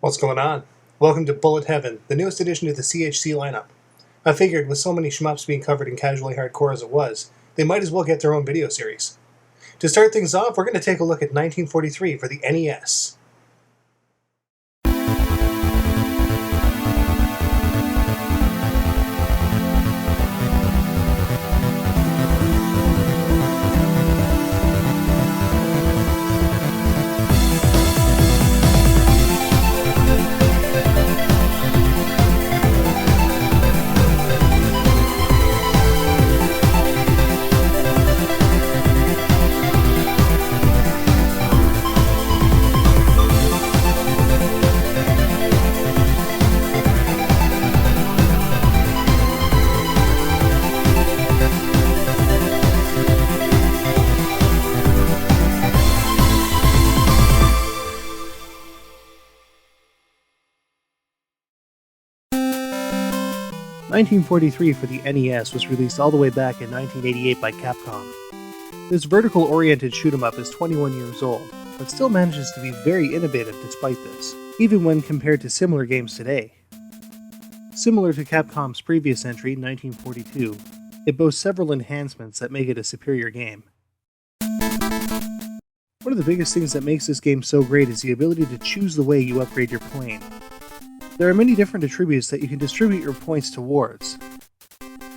What's going on? Welcome to Bullet Heaven, the newest addition to the CHC lineup. I figured with so many shmups being covered in casually hardcore as it was, they might as well get their own video series. To start things off, we're going to take a look at 1943 for the NES. 1943 for the NES was released all the way back in 1988 by Capcom. This vertical-oriented shoot-'em-up is 21 years old, but still manages to be very innovative despite this, even when compared to similar games today. Similar to Capcom's previous entry, 1942, it boasts several enhancements that make it a superior game. One of the biggest things that makes this game so great is the ability to choose the way you upgrade your plane. There are many different attributes that you can distribute your points towards.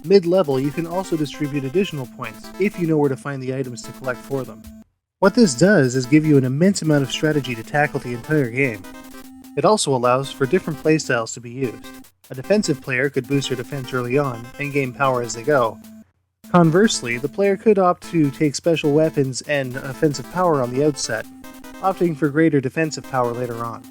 Mid-level, you can also distribute additional points, if you know where to find the items to collect for them. What this does is give you an immense amount of strategy to tackle the entire game. It also allows for different playstyles to be used. A defensive player could boost their defense early on, and gain power as they go. Conversely, the player could opt to take special weapons and offensive power on the outset, opting for greater defensive power later on.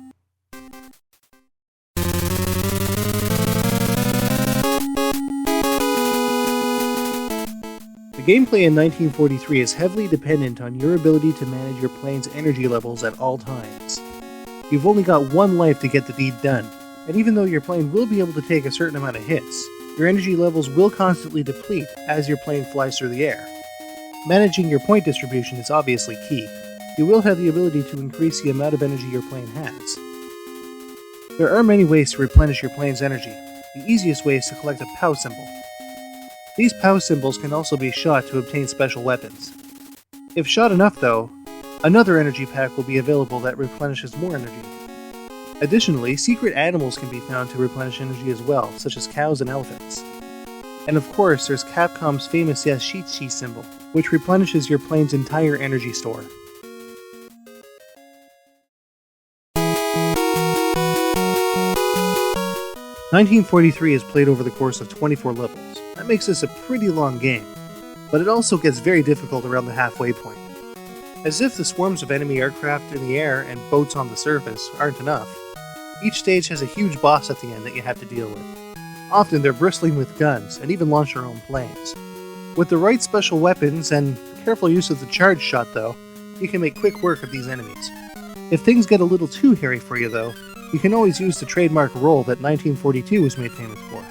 The gameplay in 1943 is heavily dependent on your ability to manage your plane's energy levels at all times. You've only got one life to get the deed done, and even though your plane will be able to take a certain amount of hits, your energy levels will constantly deplete as your plane flies through the air. Managing your point distribution is obviously key. You will have the ability to increase the amount of energy your plane has. There are many ways to replenish your plane's energy. The easiest way is to collect a POW symbol. These POW symbols can also be shot to obtain special weapons. If shot enough though, another energy pack will be available that replenishes more energy. Additionally, secret animals can be found to replenish energy as well, such as cows and elephants. And of course, there's Capcom's famous Yashichi symbol, which replenishes your plane's entire energy store. "1943 is played over the course of 24 levels. That makes this a pretty long game, but it also gets very difficult around the halfway point. As if the swarms of enemy aircraft in the air and boats on the surface aren't enough, each stage has a huge boss at the end that you have to deal with. Often they're bristling with guns and even launch their own planes. With the right special weapons and careful use of the charge shot though, you can make quick work of these enemies. If things get a little too hairy for you though, you can always use the trademark roll that 1942 was made famous for.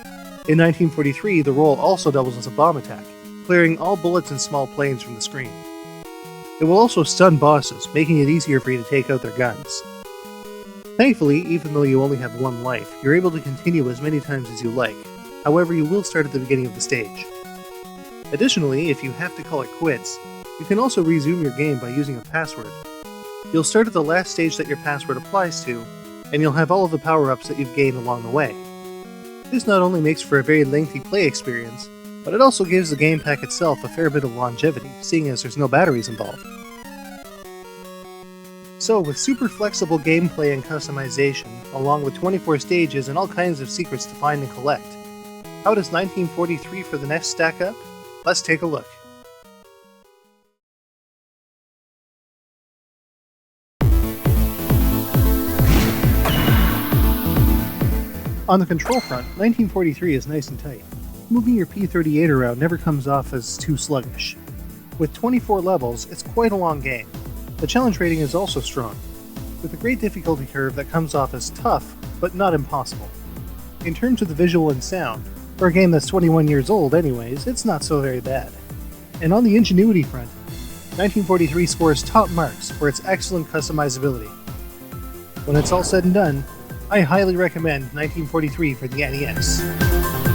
In 1943, the roll also doubles as a bomb attack, clearing all bullets and small planes from the screen. It will also stun bosses, making it easier for you to take out their guns. Thankfully, even though you only have one life, you're able to continue as many times as you like. However, you will start at the beginning of the stage. Additionally, if you have to call it quits, you can also resume your game by using a password. You'll start at the last stage that your password applies to, and you'll have all of the power-ups that you've gained along the way. This not only makes for a very lengthy play experience, but it also gives the game pack itself a fair bit of longevity, seeing as there's no batteries involved. So, with super flexible gameplay and customization, along with 24 stages and all kinds of secrets to find and collect, how does 1943 for the NES stack up? Let's take a look. On the control front, 1943 is nice and tight. Moving your P-38 around never comes off as too sluggish. With 24 levels, it's quite a long game. The challenge rating is also strong, with a great difficulty curve that comes off as tough, but not impossible. In terms of the visual and sound, for a game that's 21 years old anyways, it's not so very bad. And on the ingenuity front, 1943 scores top marks for its excellent customizability. When it's all said and done, I highly recommend 1943 for the NES.